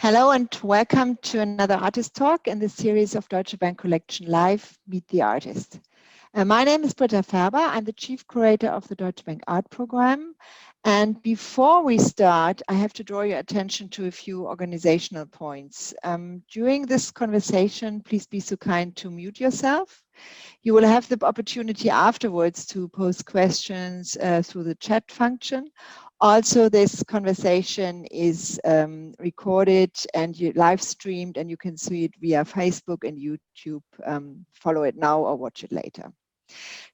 Hello and welcome to another artist talk in the series of Deutsche Bank Collection Live, Meet the Artist. My name is Britta Färber. I'm the Chief Curator of the Deutsche Bank Art Program. And before we start, I have to draw your attention to a few organizational points. During this conversation, please be so kind to mute yourself. You will have the opportunity afterwards to post questions through the chat function. Also, this conversation is recorded and live streamed, and you can see it via Facebook and YouTube. Follow it now or watch it later.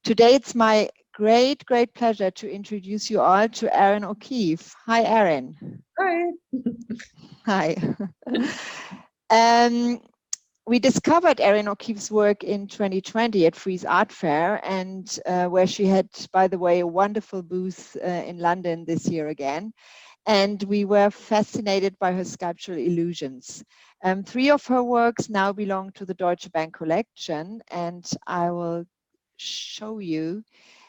Today, it's my great pleasure to introduce you all to Erin O'Keefe. Hi, Erin. Hi. Hi. We discovered Erin O'Keefe's work in 2020 at Frieze Art Fair, and where she had, by the way, a wonderful booth in London this year again. And we were fascinated by her sculptural illusions. 3 of her works now belong to the Deutsche Bank Collection, and I will show you.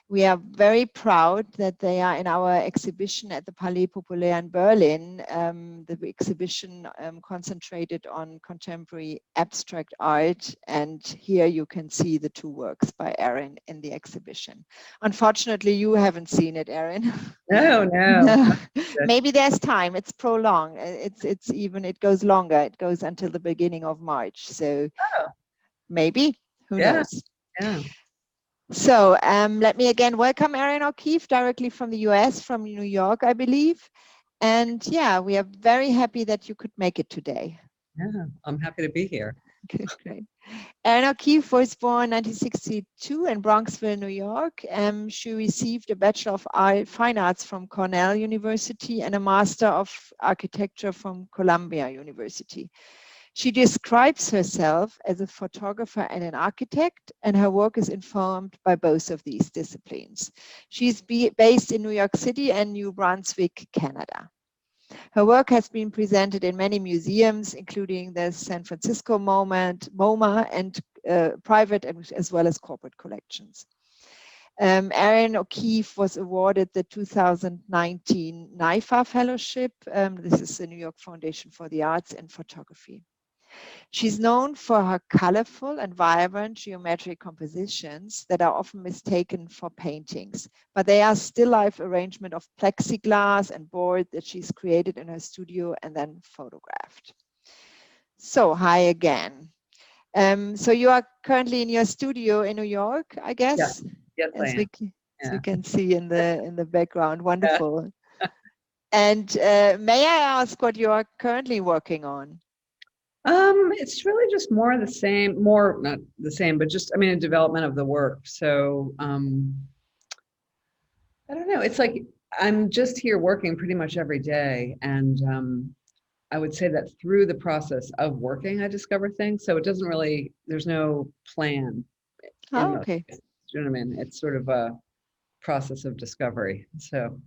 We are very proud that they are in our exhibition at the Palais Populaire in Berlin. The exhibition concentrated on contemporary abstract art, and here you can see the 2 works by Erin in the exhibition. Unfortunately, you haven't seen it, Erin. No. Maybe there's time. It's prolonged. It goes longer. It goes until the beginning of March. So maybe, who knows? Yeah. So let me again welcome Erin O'Keefe directly from the US, from New York, I believe. And yeah, we are very happy that you could make it today. Yeah, I'm happy to be here. Good, great. Erin O'Keefe was born in 1962 in Bronxville, New York. She received a Bachelor of Fine Arts from Cornell University and a Master of Architecture from Columbia University. She describes herself as a photographer and an architect, and her work is informed by both of these disciplines. She's based in New York City and New Brunswick, Canada. Her work has been presented in many museums, including the San Francisco MoMA, and private as well as corporate collections. Erin O'Keefe was awarded the 2019 NIFA Fellowship. This is the New York Foundation for the Arts in Photography. She's known for her colorful and vibrant geometric compositions that are often mistaken for paintings, but they are still life arrangement of plexiglass and board that she's created in her studio and then photographed. So hi again. So you are currently in your studio in New York, I guess? Yes, I am. As we can see in the background. Wonderful. And may I ask what you are currently working on? It's really just more the same, not the same, but just, a development of the work. So, I don't know. It's like, I'm just here working pretty much every day. And I would say that through the process of working, I discover things. So it doesn't really, there's no plan. Oh, okay. Do you know what I mean? It's sort of a process of discovery. So,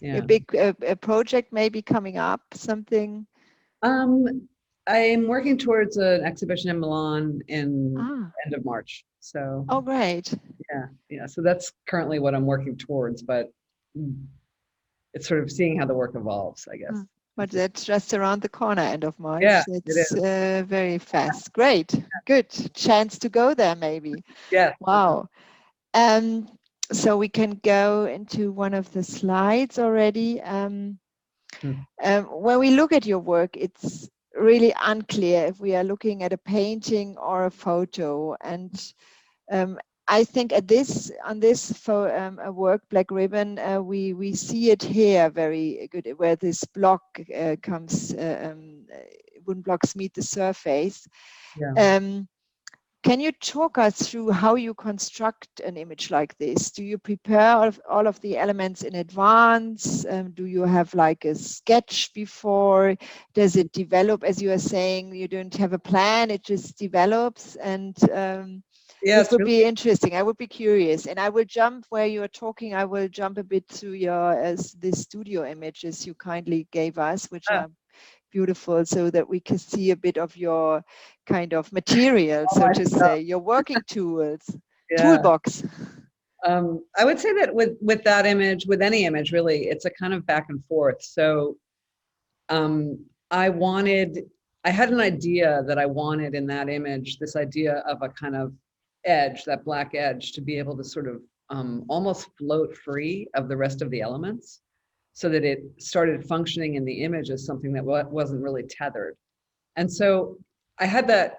yeah. A big project maybe coming up, something? I'm working towards an exhibition in Milan in end of March. So. Oh, great. Yeah. So that's currently what I'm working towards, but it's sort of seeing how the work evolves, I guess. But that's just around the corner, end of March. Yeah, it's very fast. Great. Good chance to go there, maybe. Yeah. Wow. So we can go into one of the slides already. When we look at your work, it's really unclear if we are looking at a painting or a photo. And I think on this work, Black Ribbon, we see it here very good, where this block comes, wooden blocks meet the surface. Yeah. Can you talk us through how you construct an image like this? Do you prepare all of the elements in advance? Do you have like a sketch before? Does it develop, as you are saying, you don't have a plan, it just develops? And this would be interesting. I would be curious. And I will jump where you are talking, I will jump a bit to the studio images you kindly gave us, which are beautiful, so that we can see a bit of your kind of material, so to say, your working tools, toolbox. I would say that with that image, with any image really, it's a kind of back and forth. So I had an idea that I wanted in that image, this idea of a kind of edge, that black edge, to be able to sort of almost float free of the rest of the elements, so that it started functioning in the image as something that wasn't really tethered. And so I had that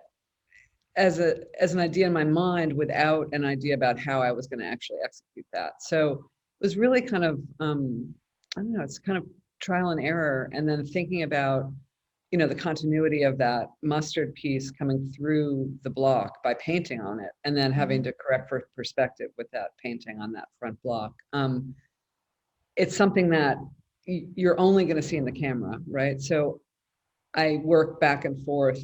as an idea in my mind without an idea about how I was going to actually execute that. So it was really kind of, I don't know, it's kind of trial and error, and then thinking about, the continuity of that mustard piece coming through the block by painting on it, and then having to correct for perspective with that painting on that front block. It's something that you're only going to see in the camera, right? So I work back and forth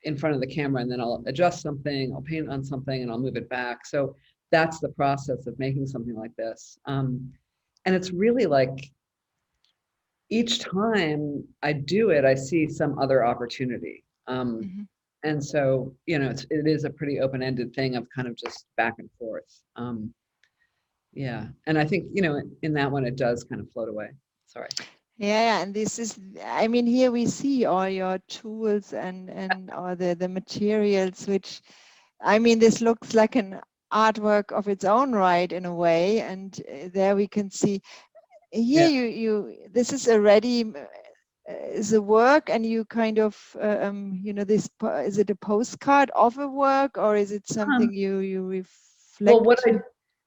in front of the camera, and then I'll adjust something, I'll paint on something, and I'll move it back. So that's the process of making something like this. And it's really like, each time I do it, I see some other opportunity. And so, it is a pretty open-ended thing of kind of just back and forth. Yeah. And I think, in that one, it does kind of float away. Sorry. Yeah, and this is, I mean, here we see all your tools and all the materials, which, I mean, this looks like an artwork of its own right in a way. And there we can see, here this is already is a work, and you kind of, this, is it a postcard of a work, or is it something you reflect? Well,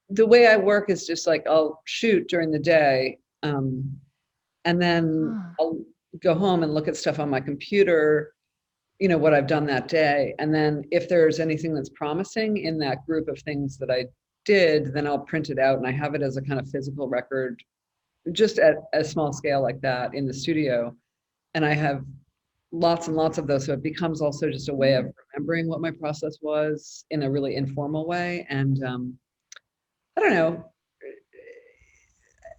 the way I work is just like, I'll shoot during the day, and then I'll go home and look at stuff on my computer, what I've done that day. And then if there's anything that's promising in that group of things that I did, then I'll print it out, and I have it as a kind of physical record, just at a small scale like that in the studio. And I have lots and lots of those. So it becomes also just a way of remembering what my process was in a really informal way. And I don't know,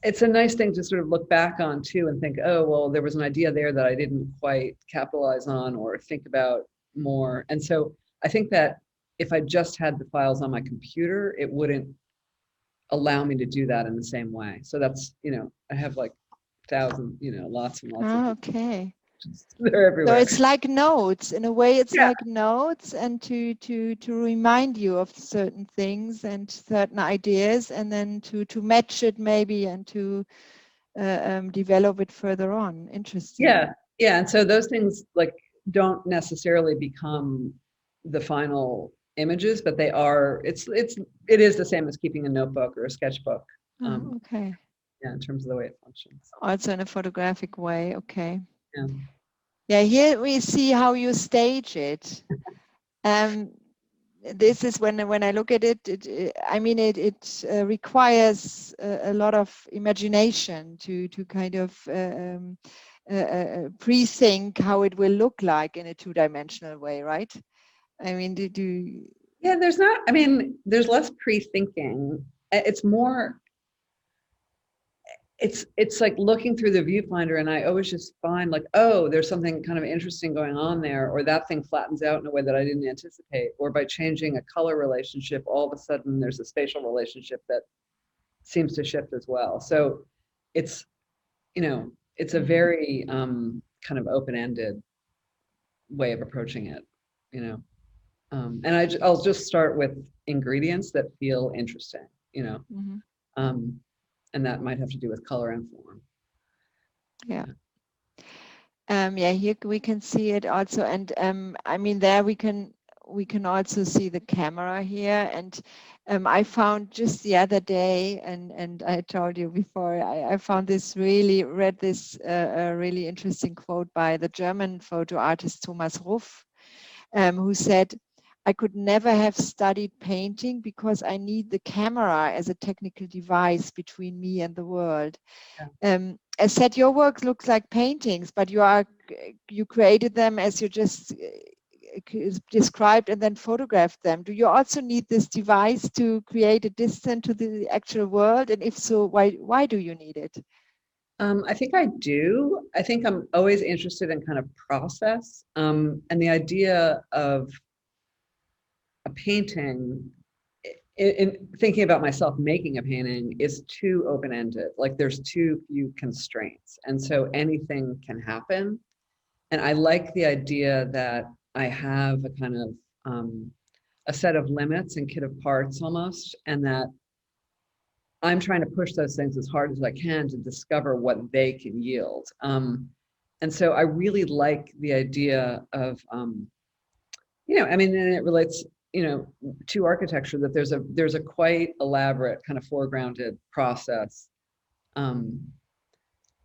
it's a nice thing to sort of look back on too, and think, oh, well, there was an idea there that I didn't quite capitalize on or think about more. And so I think that if I just had the files on my computer, it wouldn't allow me to do that in the same way. So that's, I have like thousands, lots and lots of. Okay. They're everywhere. So it's like notes in a way. It's like notes, and to remind you of certain things and certain ideas, and then to match it maybe, and to develop it further on. Interesting. Yeah, and so those things like don't necessarily become the final images, but they are. It is the same as keeping a notebook or a sketchbook. Okay. Yeah, in terms of the way it functions. Also in a photographic way. Okay. Yeah. Yeah, here we see how you stage it. This is when I look at it, I mean, it requires a lot of imagination to kind of pre-think how it will look like in a two-dimensional way, right? I mean, Yeah, there's less pre-thinking. It's more, it's like looking through the viewfinder, and I always just find like, oh, there's something kind of interesting going on there, or that thing flattens out in a way that I didn't anticipate, or by changing a color relationship, all of a sudden there's a spatial relationship that seems to shift as well. So it's, it's a very kind of open-ended way of approaching it, and I'll just start with ingredients that feel interesting, and that might have to do with color and form. Yeah. Yeah, here we can see it also, and I mean, there we can also see the camera here, and I found just the other day, and I told you before, I found this read this really interesting quote by the German photo artist Thomas Ruff, who said, "I could never have studied painting because I need the camera as a technical device between me and the world." Yeah. As said, your work looks like paintings, but you created them as you just described and then photographed them. Do you also need this device to create a distance to the actual world? And if so, why do you need it? I think I do. I think I'm always interested in kind of process, and the idea of a painting, in thinking about myself making a painting, is too open-ended. Like there's too few constraints, and so anything can happen. And I like the idea that I have a kind of a set of limits and kit of parts almost, and that I'm trying to push those things as hard as I can to discover what they can yield. And so I really like the idea of, I mean, and it relates, to architecture, that there's a quite elaborate kind of foregrounded process. And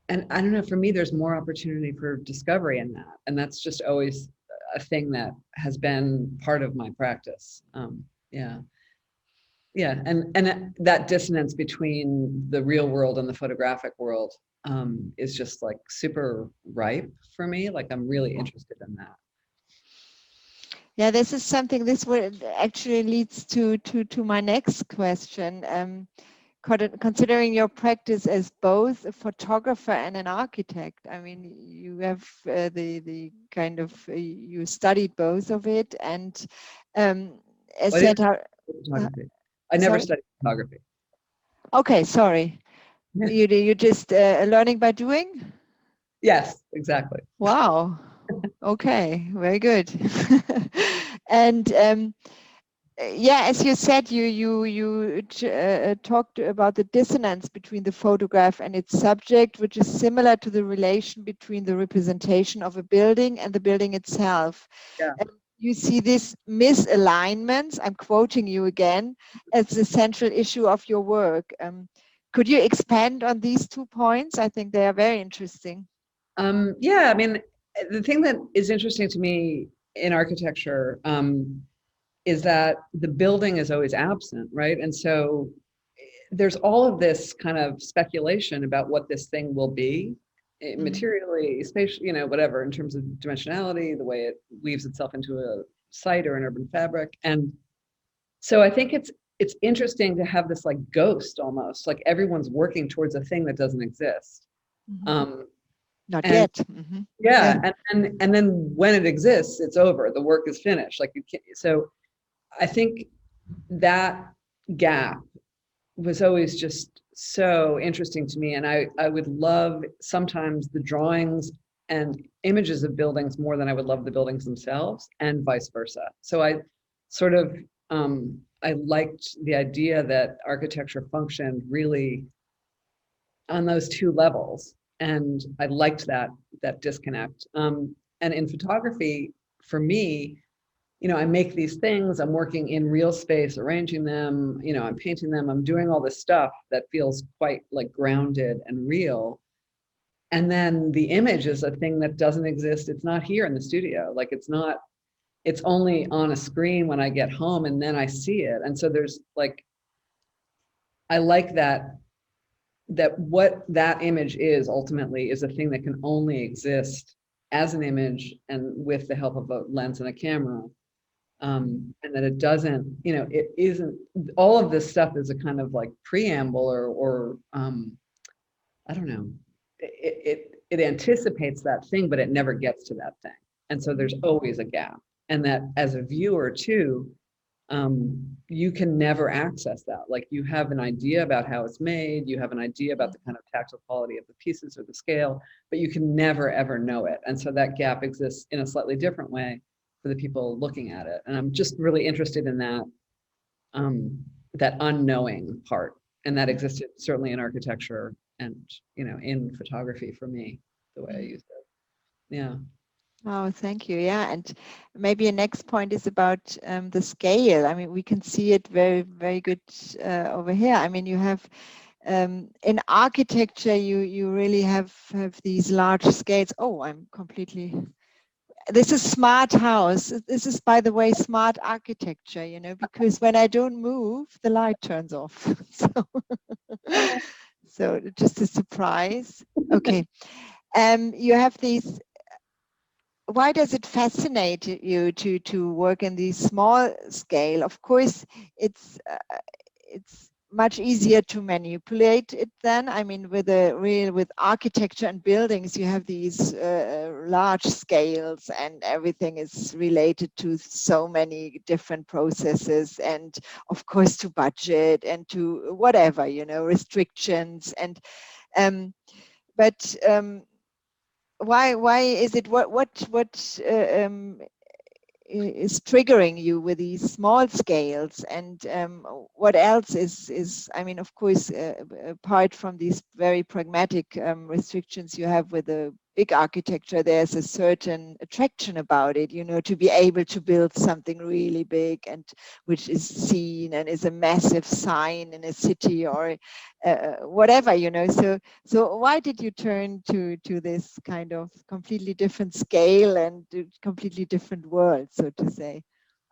I don't know, for me, there's more opportunity for discovery in that. And that's just always a thing that has been part of my practice. Yeah. Yeah, and that dissonance between the real world and the photographic world is just like super ripe for me. Like I'm really interested in that. Yeah, this is something, this would actually leads to my next question. Considering your practice as both a photographer and an architect, I mean, you have the kind of, you studied both of it, and as said, photography? I never studied photography. Okay, sorry. You just learning by doing? Yes, exactly. Wow. Okay, very good. And yeah, as you said, you talked about the dissonance between the photograph and its subject, which is similar to the relation between the representation of a building and the building itself. Yeah. And you see this misalignments, I'm quoting you again, as the central issue of your work. Could you expand on these 2 points? I think they are very interesting. Yeah, I mean, the thing that is interesting to me in architecture is that the building is always absent, right? And so there's all of this kind of speculation about what this thing will be, materially, spatially, whatever, in terms of dimensionality, the way it weaves itself into a site or an urban fabric. And so I think it's interesting to have this like ghost almost, like everyone's working towards a thing that doesn't exist. Not yet. Yeah, and then when it exists, it's over. The work is finished. Like you can't. So I think that gap was always just so interesting to me, and I would love sometimes the drawings and images of buildings more than I would love the buildings themselves, and vice versa. So I sort of I liked the idea that architecture functioned really on those two levels, and I liked that disconnect. And in photography, for me, I make these things, I'm working in real space, arranging them, I'm painting them, I'm doing all this stuff that feels quite like grounded and real. And then the image is a thing that doesn't exist. It's not here in the studio. Like it's only on a screen when I get home and then I see it. And so there's like, I like that what that image is ultimately is a thing that can only exist as an image and with the help of a lens and a camera. And that it doesn't, it isn't, all of this stuff is a kind of like preamble or I don't know, it anticipates that thing, but it never gets to that thing. And so there's always a gap. And that as a viewer too, you can never access that. Like you have an idea about how it's made, you have an idea about the kind of tactile quality of the pieces or the scale, but you can never ever know it. And so that gap exists in a slightly different way for the people looking at it. And I'm just really interested in that, that unknowing part. And that existed certainly in architecture and, in photography for me, the way I used it. Yeah. Oh, thank you. Yeah, and maybe a next point is about the scale. I mean, we can see it very, very good over here. I mean, you have in architecture, you really have these large scales. Oh, I'm completely. This is smart house. This is, by the way, smart architecture. Because when I don't move, the light turns off. So just a surprise. Okay. You have these. Why does it fascinate you to work in the small scale? Of course, it's much easier to manipulate it then. I mean, with architecture and buildings, you have these large scales, and everything is related to so many different processes, and of course to budget and to whatever, restrictions, and but why is it, what is triggering you with these small scales, and what else is, I mean, of course, apart from these very pragmatic restrictions you have with the big architecture, there's a certain attraction about it, to be able to build something really big and which is seen and is a massive sign in a city or whatever, so why did you turn to this kind of completely different scale and completely different world, so to say?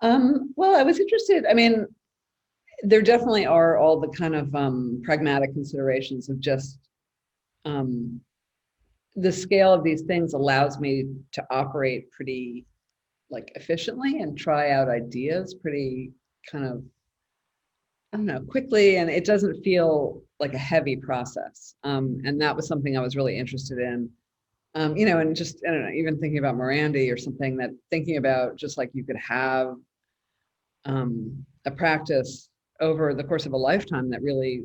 Well, I was interested. I mean, there definitely are all the kind of pragmatic considerations of just the scale of these things allows me to operate pretty like efficiently and try out ideas pretty kind of, I don't know, quickly, and it doesn't feel like a heavy process. And that was something I was really interested in. And just, I don't know, even thinking about Morandi or something, that thinking about just like you could have a practice over the course of a lifetime that really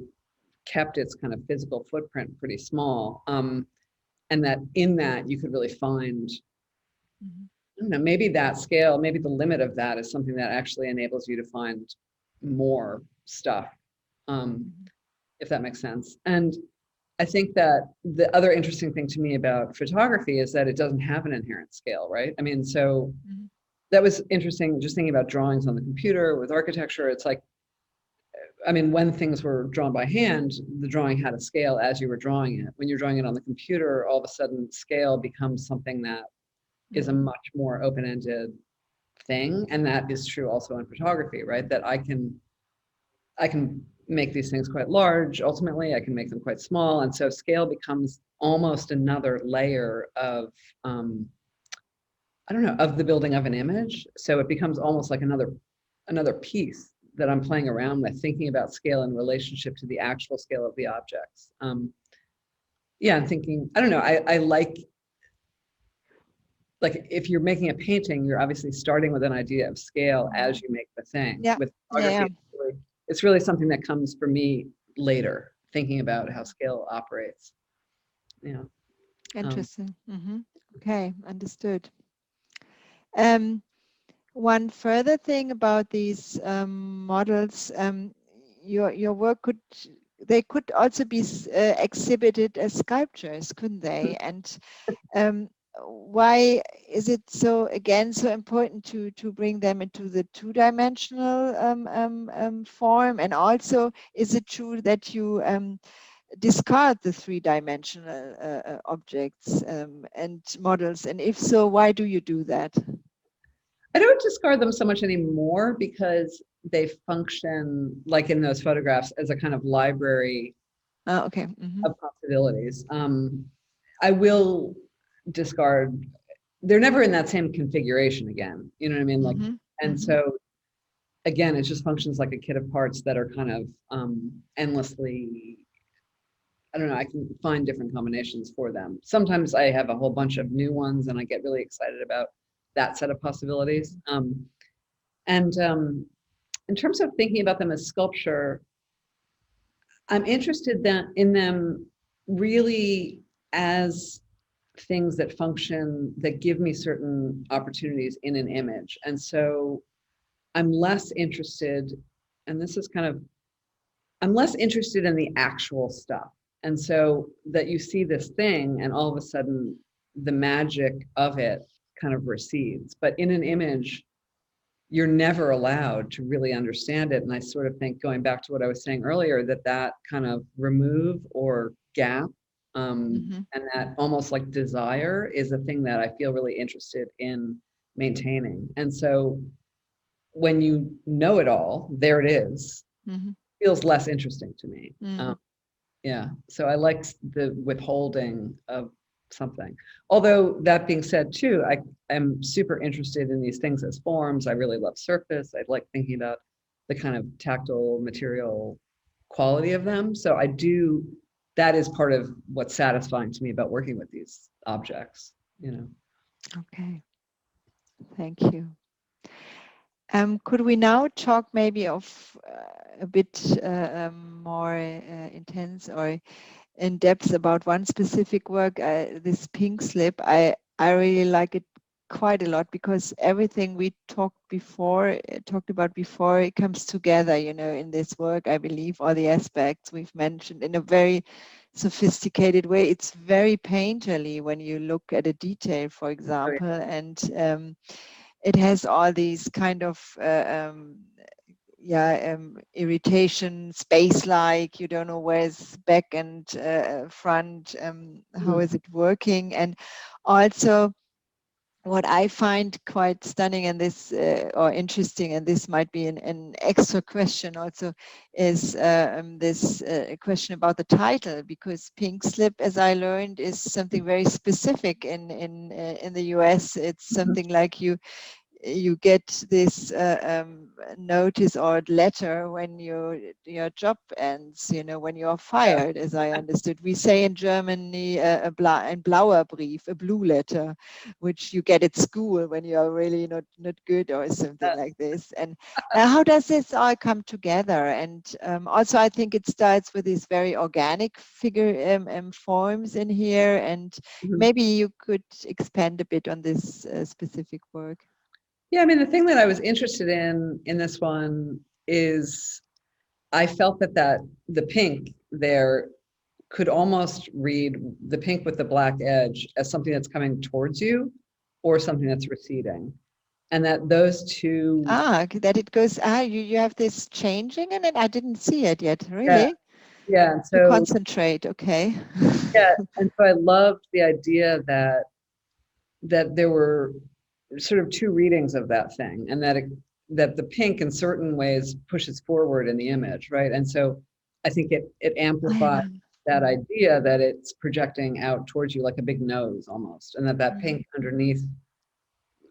kept its kind of physical footprint pretty small. And that in that you could really find, I don't know, maybe that scale, maybe the limit of that is something that actually enables you to find more stuff, if that makes sense. And I think that the other interesting thing to me about photography is that it doesn't have an inherent scale, right? I mean, so that was interesting, just thinking about drawings on the computer with architecture. It's like, I mean, when things were drawn by hand, the drawing had a scale as you were drawing it. When you're drawing it on the computer, all of a sudden scale becomes something that is a much more open-ended thing. And that is true also in photography, right? That I can make these things quite large. Ultimately, I can make them quite small. And so scale becomes almost another layer of, I don't know, of the building of an image. So it becomes almost like another piece that I'm playing around with, thinking about scale in relationship to the actual scale of the objects. Yeah, I'm thinking, I don't know, I like if you're making a painting, you're obviously starting with an idea of scale as you make the thing. Yeah. With photography, it's really something that comes for me later, thinking about how scale operates. Yeah. Interesting. Okay, understood. One further thing about these models, your work could also be exhibited as sculptures, couldn't they? And why is it so important to bring them into the two-dimensional form? And also, is it true that you discard the three-dimensional objects and models? And if so, why do you do that? I don't discard them so much anymore because they function, like in those photographs, as a kind of library of possibilities. I will discard, they're never in that same configuration again. You know what I mean? Like, and so again, it just functions like a kit of parts that are kind of endlessly, I don't know, I can find different combinations for them. Sometimes I have a whole bunch of new ones and I get really excited about that set of possibilities. And in terms of thinking about them as sculpture, I'm interested in them really as things that function, that give me certain opportunities in an image. And so I'm less interested, and this is kind of, I'm less interested in the actual stuff. And so that you see this thing and all of a sudden the magic of it kind of recedes. But in an image, you're never allowed to really understand it. And I sort of think, going back to what I was saying earlier, that kind of remove or gap and that almost like desire is a thing that I feel really interested in maintaining. And so when you know it all, there it is, feels less interesting to me. Yeah, so I like the withholding of something. Although that being said too, I am super interested in these things as forms. I really love surface. I like thinking about the kind of tactile material quality of them. So I do, that is part of what's satisfying to me about working with these objects, you know. Okay, thank you. Could we now talk maybe of a bit more intense or in depth about one specific work, this pink slip. I really like it quite a lot because everything we talked about before, it comes together, in this work. I believe all the aspects we've mentioned in a very sophisticated way. It's very painterly when you look at a detail, for example, and it has all these kind of irritation, space-like, you don't know where's back and front, how is it working. And also what I find quite stunning in this or interesting, and this might be an extra question also, is this question about the title, because pink slip, as I learned, is something very specific in the US. It's something like you get this notice or letter when your job ends, when you're fired, as I understood. We say in Germany ein blauer Brief, a blue letter, which you get at school when you're really not good or something like this. And how does this all come together? And also, I think it starts with these very organic figure forms in here. And maybe you could expand a bit on this specific work. Yeah, I mean, the thing that I was interested in this one is I felt that the pink there could almost read, the pink with the black edge, as something that's coming towards you or something that's receding. And that those two... that it goes, you have this changing in it? I didn't see it yet, really? Yeah, and so... You concentrate, okay. Yeah, and so I loved the idea that there were sort of two readings of that thing, and that the pink in certain ways pushes forward in the image, right? And so I think it amplifies that idea that it's projecting out towards you like a big nose almost, and that pink underneath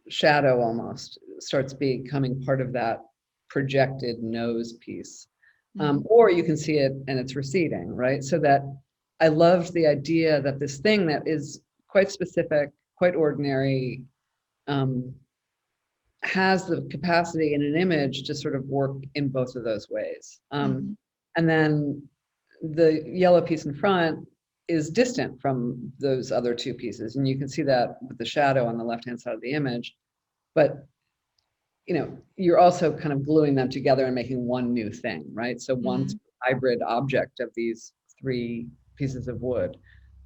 shadow almost starts becoming part of that projected nose piece. Or you can see it and it's receding, right? So that I loved the idea that this thing that is quite specific, quite ordinary, has the capacity in an image to sort of work in both of those ways. And then the yellow piece in front is distant from those other two pieces. And you can see that with the shadow on the left-hand side of the image. But you're also kind of gluing them together and making one new thing, right? So one hybrid object of these three pieces of wood.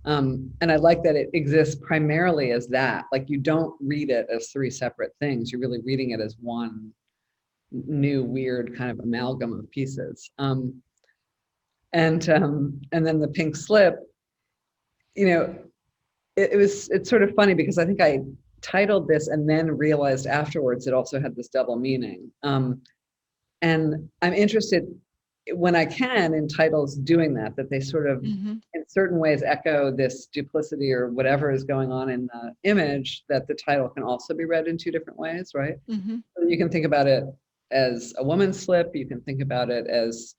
And I like that it exists primarily as that. Like, you don't read it as three separate things. You're really reading it as one new weird kind of amalgam of pieces. And then the pink slip, it's sort of funny because I think I titled this and then realized afterwards it also had this double meaning. And I'm interested, when I can, in titles doing that they sort of in certain ways echo this duplicity or whatever is going on in the image, that the title can also be read in two different ways, right? So you can think about it as a woman's slip, you can think about it as,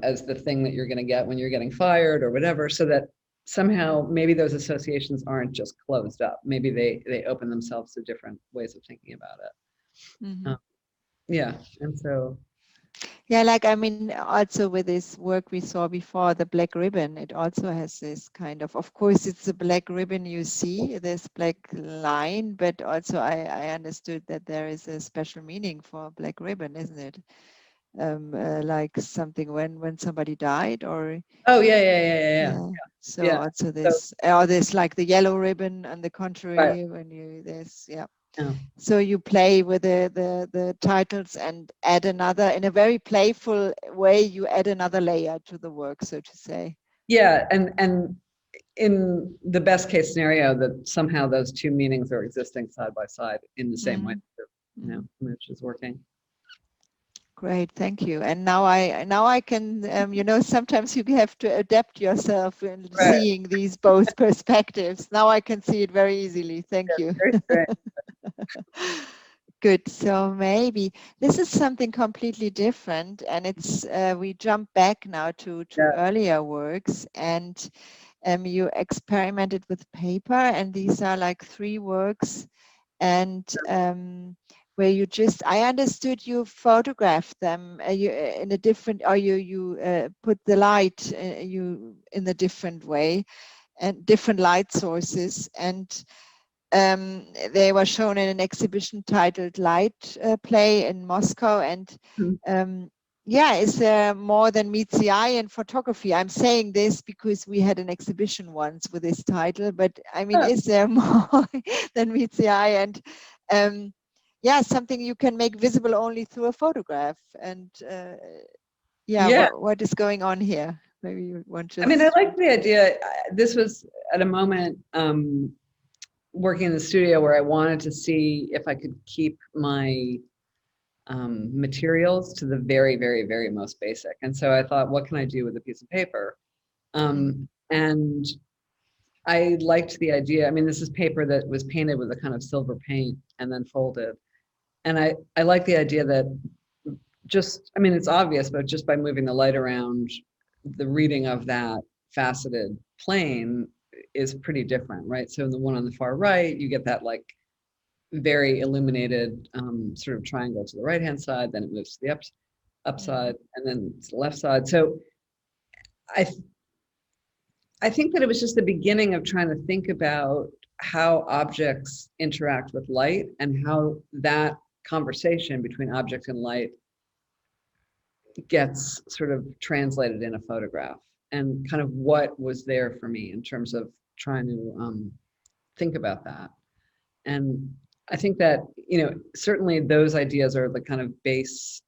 as the thing that you're going to get when you're getting fired or whatever, so that somehow maybe those associations aren't just closed up. Maybe they open themselves to different ways of thinking about it. Yeah, and so... Yeah, like, I mean, also with this work we saw before, the black ribbon, it also has this kind of course, it's the black ribbon you see, this black line, but also I understood that there is a special meaning for black ribbon, isn't it? Like something when somebody died, or... Oh, yeah. So also this, or this, like the yellow ribbon, on the contrary, when you this, So you play with the titles and add another, in a very playful way, you add another layer to the work, so to say. Yeah, and in the best case scenario, that somehow those two meanings are existing side by side in the same way the image is working. Great, thank you. And now I can, sometimes you have to adapt yourself in seeing these both perspectives. Now I can see it very easily. Thank you. Good. So maybe this is something completely different, and it's we jump back now to earlier works, and you experimented with paper, and these are like three works, and where you just, I understood you photographed them you in a different, or you put the light you in a different way and different light sources, and they were shown in an exhibition titled Light Play in Moscow. And yeah, is there more than meets the eye in photography? I'm saying this because we had an exhibition once with this title, but I mean, is there more than meets the eye? And yeah, something you can make visible only through a photograph. And yeah, Yeah. what is going on here? Maybe you want to. I mean, I like the idea. This was at a moment working in the studio where I wanted to see if I could keep my materials to the very, very, very most basic. And so I thought, what can I do with a piece of paper? And I liked the idea. I mean, this is paper that was painted with a kind of silver paint and then folded. And I like the idea that just, I mean, it's obvious, but just by moving the light around, the reading of that faceted plane is pretty different, right? So in the one on the far right, you get that like very illuminated sort of triangle to the right-hand side, then it moves to the upside, and then to the left side. So I think that it was just the beginning of trying to think about how objects interact with light and how that conversation between object and light gets sort of translated in a photograph, and kind of what was there for me in terms of trying to think about that. And I think that, you know, certainly those ideas are the kind of basis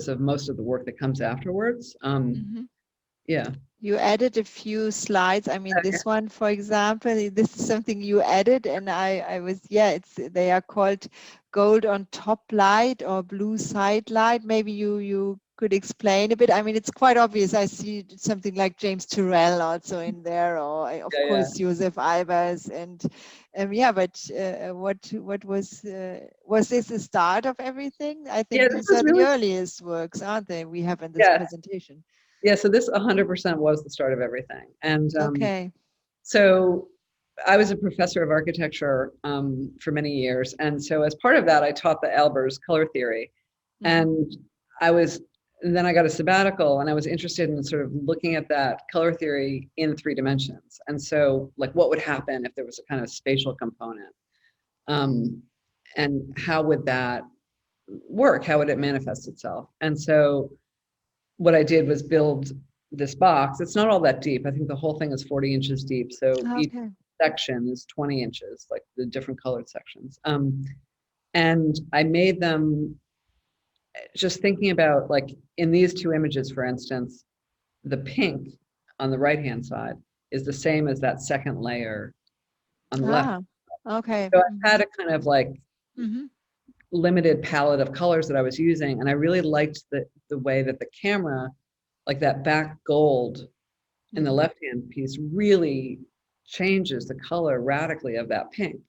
of most of the work that comes afterwards. Yeah. You added a few slides. I mean, this one, for example, this is something you added, and I was, yeah, they are called gold on top light or blue side light. Maybe you could explain a bit. I mean, it's quite obvious. I see something like James Turrell also in there, or of course Joseph Albers, and yeah. But what was this the start of everything? I think these are the earliest works, aren't they? We have in this presentation. Yeah, so this 100% was the start of everything. And okay. So I was a professor of architecture for many years. And so as part of that, I taught the Albers color theory. And then I got a sabbatical, and I was interested in sort of looking at that color theory in 3 dimensions. And so like what would happen if there was a kind of spatial component? And how would that work? How would it manifest itself? And so what I did was build this box. It's not all that deep. I think the whole thing is 40 inches deep. So each section is 20 inches, like the different colored sections. And I made them just thinking about, like, in these 2 images, for instance, the pink on the right-hand side is the same as that second layer on the left. Okay. So I had a kind of like limited palette of colors that I was using, and I really liked the way that the camera, like that back gold in the left-hand piece, really changes the color radically of that pink.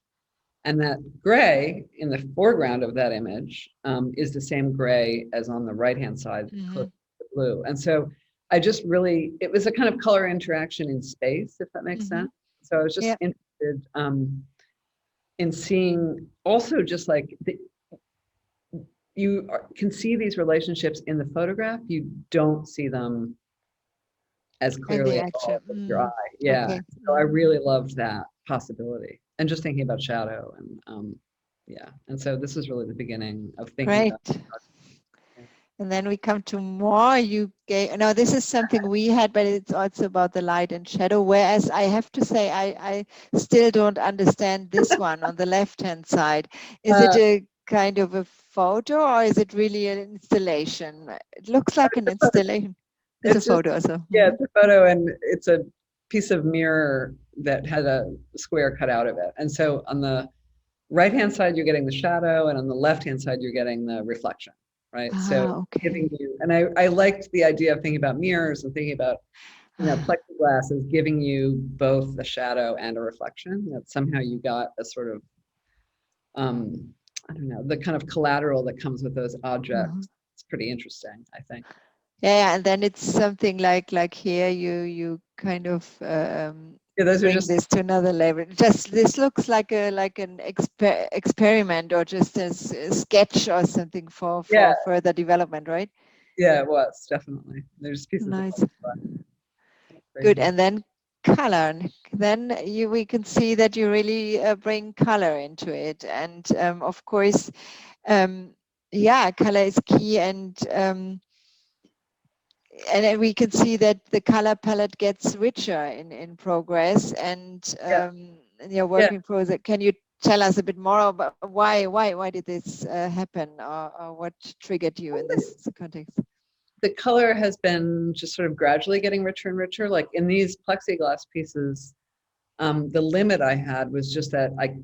And that gray in the foreground of that image is the same gray as on the right-hand side, close to the blue. And so I just really, it was a kind of color interaction in space, if that makes sense. So I was just interested in seeing also just like you can see these relationships in the photograph. You don't see them as clearly at all with your eye. Yeah. Okay. So I really loved that possibility, and just thinking about shadow, and yeah. And so this is really the beginning of thinking about it. And then we come to more. You gave, no, this is something we had, but it's also about the light and shadow. Whereas I have to say, I still don't understand this one on the left-hand side. Is it a kind of a photo, or is it really an installation? It looks like an installation. It's a photo also. Yeah, it's a photo, and it's a piece of mirror that had a square cut out of it. And so on the right-hand side, you're getting the shadow, and on the left-hand side, you're getting the reflection, right? So giving you, and I liked the idea of thinking about mirrors and thinking about, you know, plexiglass is giving you both the shadow and a reflection, that somehow you got a sort of, I don't know, the kind of collateral that comes with those objects. It's pretty interesting, I think. Yeah, and then it's something like here you kind of Yeah, those are bring just, this to another level. Just this looks like an experiment or just a sketch or something for yeah, further development, right? yeah, it was definitely. There's pieces of Nice. Good. crazy. And then color. Then we can see that you really bring color into it. And of course, yeah, color is key. And then we can see that the color palette gets richer in progress. And Yeah, in your yeah. working process, can you tell us a bit more about why did this happen, or what triggered you in this context? The color has been just sort of gradually getting richer and richer. Like in these plexiglass pieces, the limit I had was just that I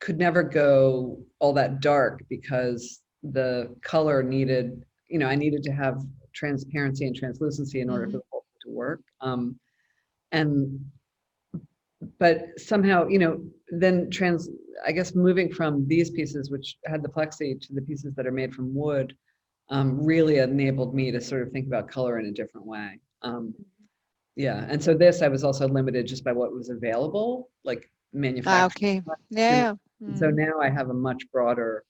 could never go all that dark because the color needed, I needed to have transparency and translucency in order for the whole thing to work. And but somehow, then I guess moving from these pieces, which had the plexi, to the pieces that are made from wood, really enabled me to sort of think about color in a different way. Yeah, and so this, I was also limited just by what was available, like manufacturing. Okay. Yeah. And so now I have a much broader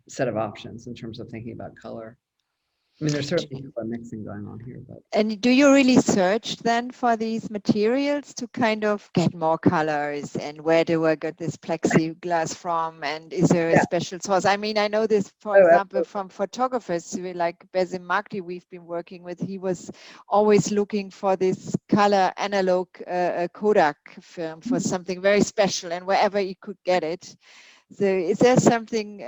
set of options in terms of thinking about color. I mean, there's certainly color mixing going on here, but And do you really search then for these materials to kind of get more colors? And where do I get this plexiglass from? And is there a yeah. special source? I mean, I know this, for Oh, example, absolutely. from photographers like Basim Makti we've been working with. He was always looking for this color analog Kodak film for something very special, and wherever he could get it. So is there something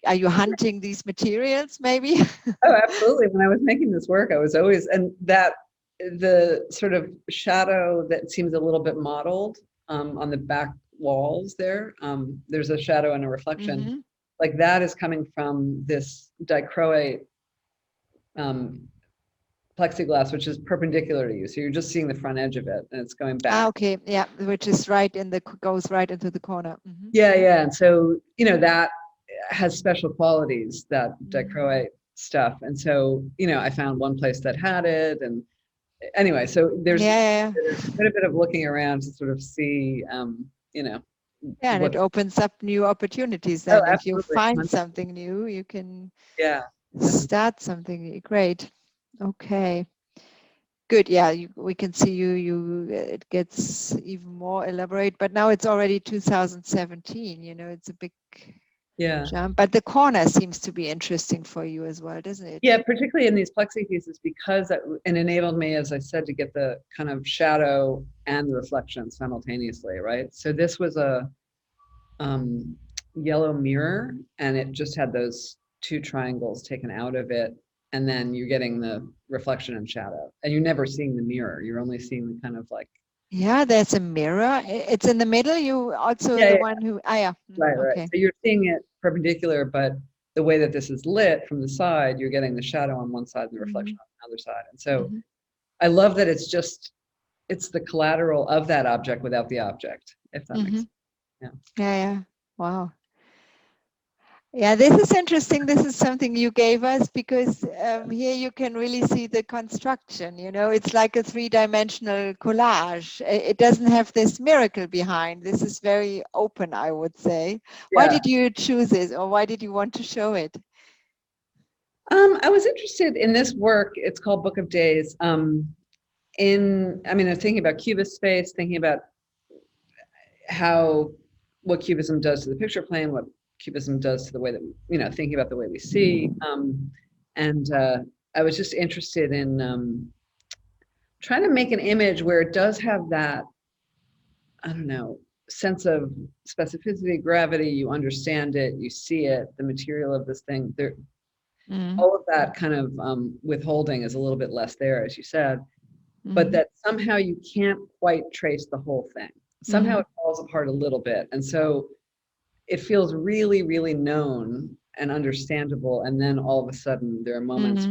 are you hunting these materials maybe? Oh, absolutely. When I was making this work, I was always, and that the sort of shadow that seems a little bit mottled on the back walls there, there's a shadow and a reflection. Like that is coming from this dichroate plexiglass, which is perpendicular to you. So you're just seeing the front edge of it and it's going back. Okay, yeah, which is right goes right into the corner. Yeah, yeah. And so, that has special qualities, that dichroate stuff. And so, I found one place that had it. And anyway, so there's quite a bit of looking around to sort of see, Yeah, and it what. opens up new opportunities Oh, then. If you absolutely. find something new, you can Yeah. start something great. Okay. Good. Yeah, we can see it gets even more elaborate, but now it's already 2017, it's a big jump. But the corner seems to be interesting for you as well, doesn't it? Yeah, particularly in these plexi pieces, because it enabled me, as I said, to get the kind of shadow and the reflection simultaneously, right? So this was a yellow mirror, and it just had those two triangles taken out of it, and then you're getting the reflection and shadow, and you're never seeing the mirror. You're only seeing the kind of like. Yeah, there's a mirror. It's in the middle. You also one who. Yeah. Right. Okay. So you're seeing it perpendicular, but the way that this is lit from the side, you're getting the shadow on one side and the reflection on the other side. And so I love that it's the collateral of that object without the object, if that makes sense. Yeah. Yeah. Wow. Yeah, this is interesting. This is something you gave us because here you can really see the construction. It's like a three-dimensional collage. It doesn't have this miracle behind. This is very open, I would say. Yeah. Why did you choose it, or why did you want to show it? I was interested in this work. It's called Book of Days. I was thinking about Cubist space, thinking about what Cubism does to the picture plane, what Cubism does to the way that thinking about the way we see. And I was just interested in trying to make an image where it does have that, I don't know, sense of specificity, gravity. You understand it, you see it, the material of this thing. All of that kind of withholding is a little bit less there, as you said, but that somehow you can't quite trace the whole thing. Somehow it falls apart a little bit. And so it feels really, really known and understandable. And then all of a sudden there are moments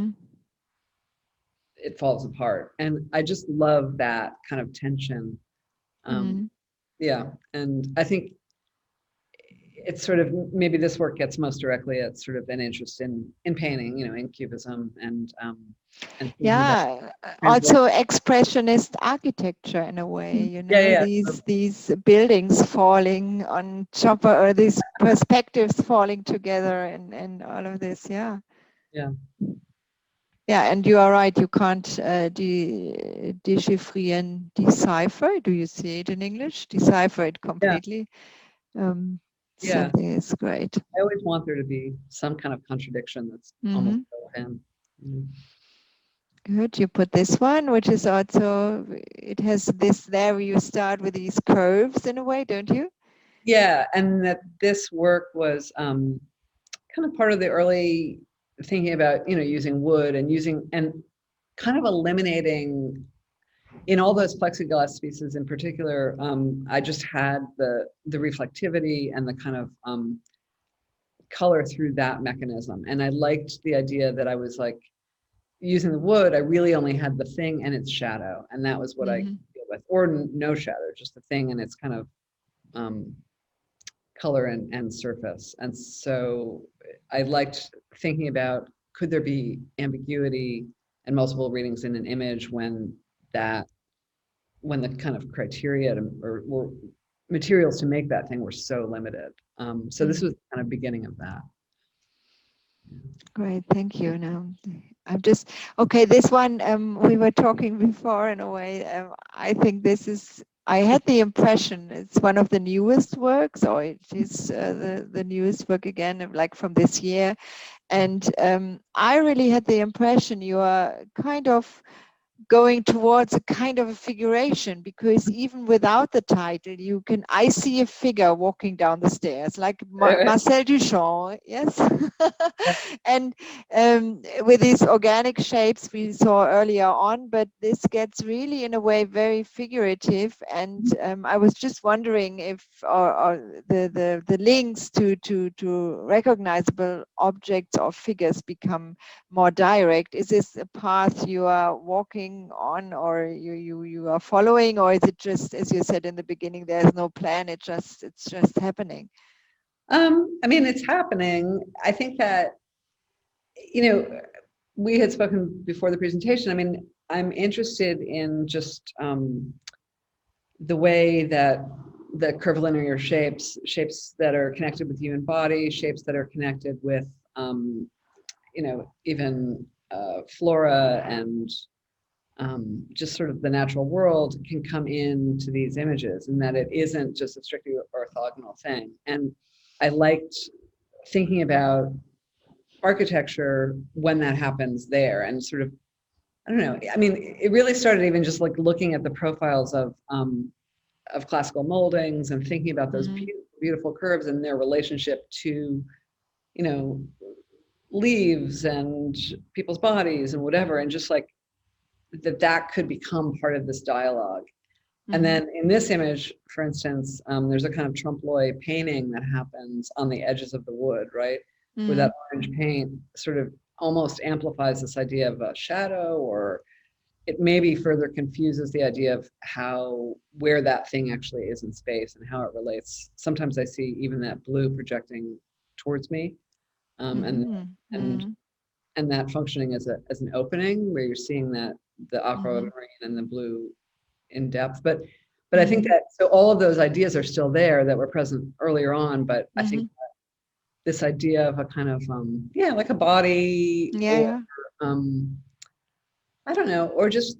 it falls apart. And I just love that kind of tension. Yeah. And I think it's sort of, maybe this work gets most directly at sort of an interest in painting, in cubism and thinking about Yeah, translation. also expressionist architecture in a way, Yeah. these buildings falling on top of, or these perspectives falling together and all of this. Yeah. Yeah. Yeah, and you are right, you can't dechiffrieren, decipher. Do you see it in English? Decipher it Yeah. completely. Yeah. Something is great. I always want there to be some kind of contradiction that's almost built in. Good. You put this one, which is also, it has this there where you start with these curves in a way, don't you? Yeah, and that this work was kind of part of the early thinking about, using wood and kind of eliminating in all those plexiglass pieces in particular. I just had the reflectivity and the kind of color through that mechanism, and I liked the idea that I was like, using the wood, I really only had the thing and its shadow, and that was what I could deal with, or no shadow, just the thing and its kind of color and surface. And so I liked thinking about, could there be ambiguity and multiple readings in an image when the kind of criteria or materials to make that thing were so limited. So this was kind of beginning of that. Great, thank you. Now, I'm just, okay, this one, we were talking before in a way. I think this is, I had the impression it's one of the newest works, or it is the newest work again, like from this year. And I really had the impression you are kind of going towards a kind of a figuration, because even without the title, I see a figure walking down the stairs, like Marcel Duchamp, yes. And with these organic shapes we saw earlier on, but this gets really in a way very figurative. And I was just wondering if or the links to recognizable objects or figures become more direct. Is this a path you are walking on, or you are following, or is it just, as you said in the beginning, there's no plan, it's just happening? I mean, it's happening. I think that, we had spoken before the presentation. I mean, I'm interested in just the way that the curvilinear shapes that are connected with the human body, shapes that are connected with, even flora and just sort of the natural world can come into these images, and that it isn't just a strictly orthogonal thing. And I liked thinking about architecture when that happens there, and sort of, I don't know, I mean, it really started even just like looking at the profiles of classical moldings and thinking about those beautiful curves and their relationship to, leaves and people's bodies and whatever, and just like that could become part of this dialogue. And then in this image, for instance, there's a kind of trompe-l'oeil painting that happens on the edges of the wood, right? Where that orange paint sort of almost amplifies this idea of a shadow, or it maybe further confuses the idea of where that thing actually is in space and how it relates. Sometimes I see even that blue projecting towards me, and that functioning as an opening where you're seeing that the aquamarine and the blue in depth. But I think that, so all of those ideas are still there that were present earlier on, but I think that this idea of a kind of like a body, or I don't know, or just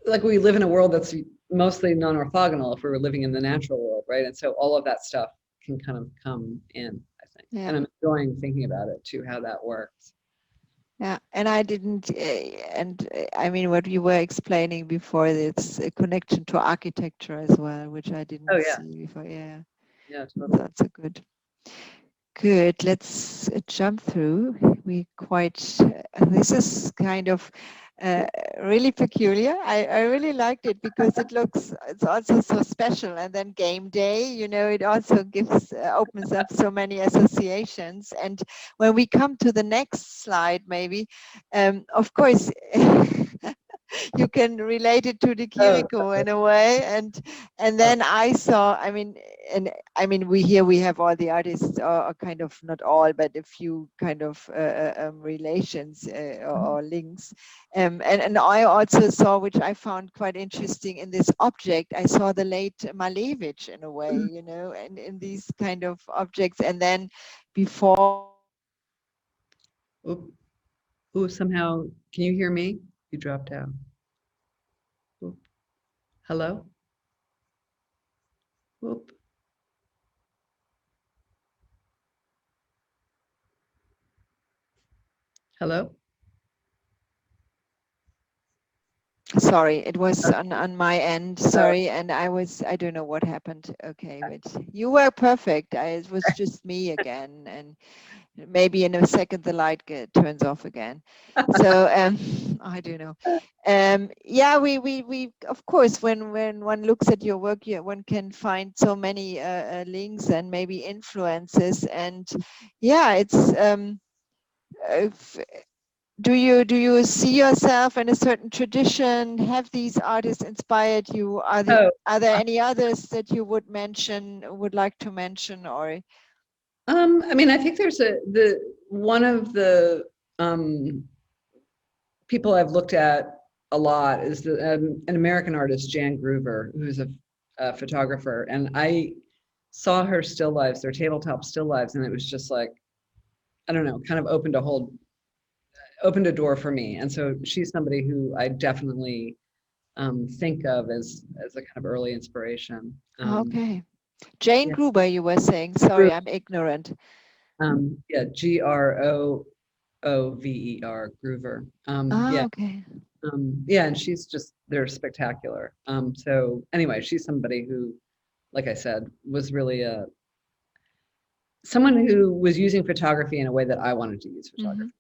like we live in a world that's mostly non-orthogonal if we were living in the natural world, right? And so all of that stuff can kind of come in, I think. And I'm enjoying thinking about it too, how that works. Yeah, and I didn't, I mean, what you were explaining before, it's a connection to architecture as well, which I didn't see before. Yeah, totally. That's a good. Let's jump through. This is kind of really peculiar. I really liked it because it's also so special. And then game day, it also opens up so many associations. And when we come to the next slide, maybe, of course, you can relate it to the Oh, Kiriko in a way. And then I saw, we have all the artists, or kind of not all, but a few kind of relations or links. And I also saw, which I found quite interesting in this object, I saw the late Malevich in a way, and in these kind of objects. And then before. Oop. Ooh, somehow, can you hear me? You dropped out. Oop. Hello? Oop. Hello? Sorry, it was on my end. Oh, Sorry, and I don't know what happened. Okay, but you were perfect. It was just me again, and maybe in a second the light turns off again. So I don't know. Yeah, we of course, when one looks at your work, one can find so many links and maybe influences, and yeah, it's if, do you see yourself in a certain tradition? Have these artists inspired you? oh, Are there any others that you would like to mention, or? I mean, I think there's one of the people I've looked at a lot is an American artist, Jan Groover, who's a photographer, and I saw her still lives, their tabletop still lives, and it was just like, I don't know, kind of opened a door for me. And so she's somebody who I definitely think of as a kind of early inspiration. Okay. Jane Yeah, Gruber, you were saying. Sorry, I'm ignorant. yeah, Groover, Groover. Yeah, Okay. yeah, and they're spectacular. So anyway, she's somebody who, like I said, was really someone who was using photography in a way that I wanted to use Mhm. photography.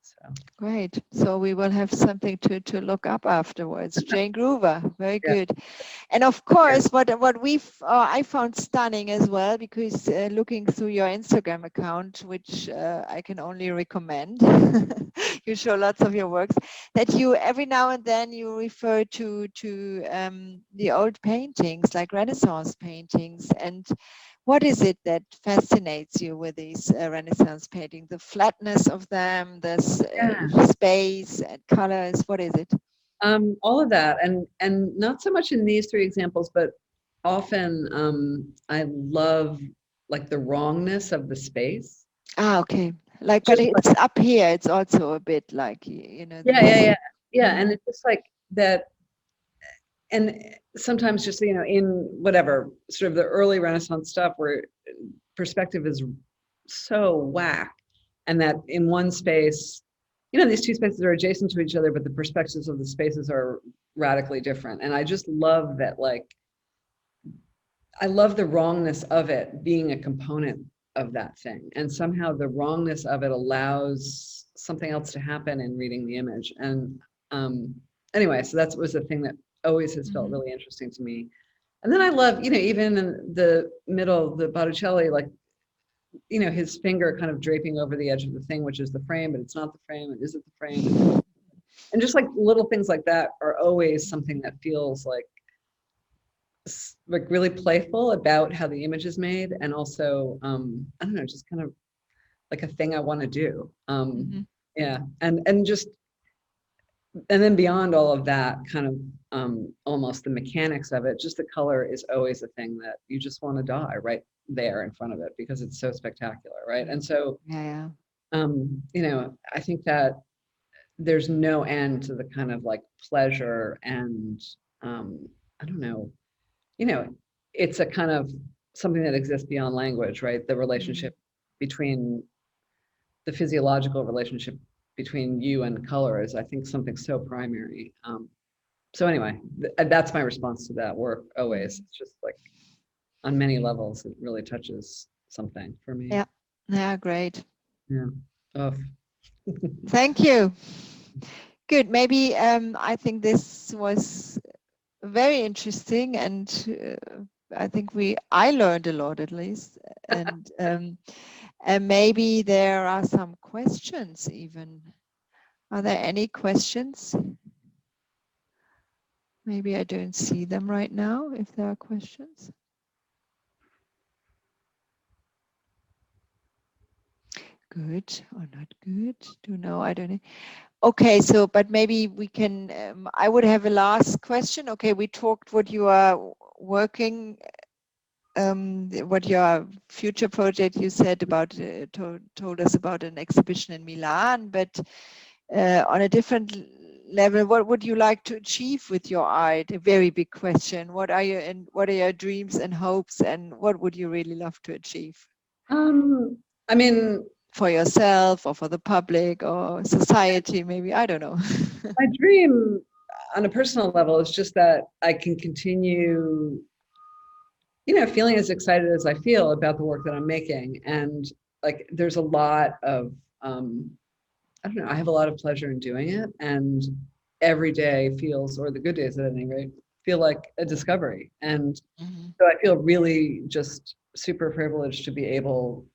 So Great. So we will have something to look up afterwards. Jane Groover, very yeah, good. And of course, what I found stunning as well, because looking through your Instagram account, which I can only recommend, you show lots of your works, that you every now and then you refer to the old paintings, like Renaissance paintings. And what is it that fascinates you with these Renaissance paintings? The flatness of them, the yeah. space and colors. What is it? All of that, and not so much in these three examples, but often I love like the wrongness of the space. Ah, okay. Like, but Just like, it's up here. It's also a bit like, yeah, yeah, this. yeah, yeah, Mhm. and it's just like that. And sometimes just in whatever sort of the early Renaissance stuff where perspective is so whack, and that in one space, these two spaces are adjacent to each other, but the perspectives of the spaces are radically different. And I just love that, like, I love the wrongness of it being a component of that thing. And somehow the wrongness of it allows something else to happen in reading the image. And anyway, so that was the thing that always has felt Mhm. really interesting to me. And then I love, even in the middle, the Botticelli, like, his finger kind of draping over the edge of the thing, which is the frame, but it's not the frame. And is it the frame? And just like little things like that are always something that feels like really playful about how the image is made, and also I don't know, just kind of like a thing I want to do. Mhm. Yeah, and just, and then beyond all of that, kind of almost the mechanics of it, just the color is always a thing that you just want to die right there in front of it because it's so spectacular, right? And so Yeah, I think that there's no end to the kind of like pleasure and I don't know, you know, it's a kind of something that exists beyond language, right? The yeah. relationship between the physiological relationship between you and color is, I think, something so primary. So anyway, that's my response to that work always. Mhm. It's just like on many levels, it really touches something for me. Yeah. Yeah, great. Yeah. Oh. Thank you. Good. Maybe I think this was very interesting, and I think I learned a lot at least, and maybe there are some questions even. Are there any questions? Maybe I don't see them right now, if there are questions. Good or not good? Don't know, I don't know. Okay, so, but maybe we can, I would have a last question. Okay, we talked what you are working, what your future project you said about, told us about an exhibition in Milan, but on a different level, what would you like to achieve with your art? A very big question. What are your dreams and hopes, and what would you really love to achieve? I mean, For yourself or for the public or society, maybe, I don't know. my dream on a personal level is just that I can continue, feeling as excited as I feel about the work that I'm making. And like, there's a lot of, I don't know, I have a lot of pleasure in doing it. And every day feels, or the good days at any rate, feel like a discovery. And so I feel really just super privileged to be able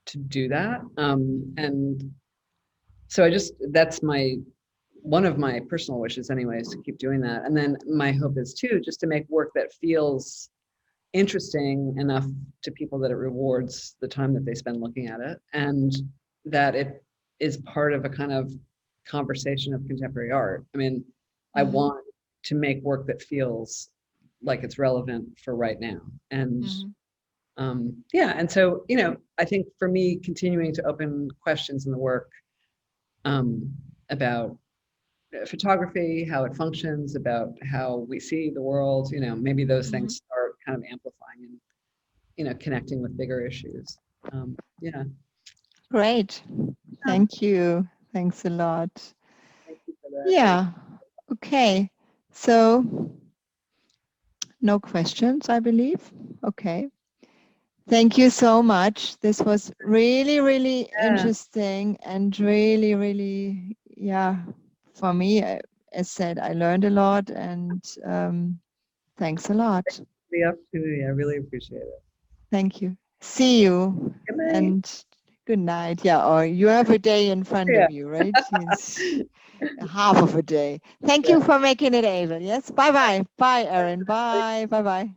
to do that. And so that's one of my personal wishes anyway, is to keep doing that. And then my hope is too, just to make work that feels interesting enough to people that it rewards the time that they spend looking at it, and that it is part of a kind of conversation of contemporary art. I mean, I want to make work that feels like it's relevant for right now. And yeah, and so, I think for me, continuing to open questions in the work about photography, how it functions, about how we see the world, maybe those things start kind of amplifying and, connecting with bigger issues. Yeah. Great. Thank you. Thanks a lot. Thank you for that. Yeah. Okay. So no questions, I believe. Okay. Thank you so much. This was really, really interesting and really, really, for me, as said, I learned a lot, and thanks a lot. Thanks for the opportunity. I really appreciate it. Thank you. See you. Good night. And good night. Yeah, or you have a day in front of you, right? It's half of a day. Thank you for making it able. Yes. Bye-bye. Bye, Erin. Bye. Bye-bye.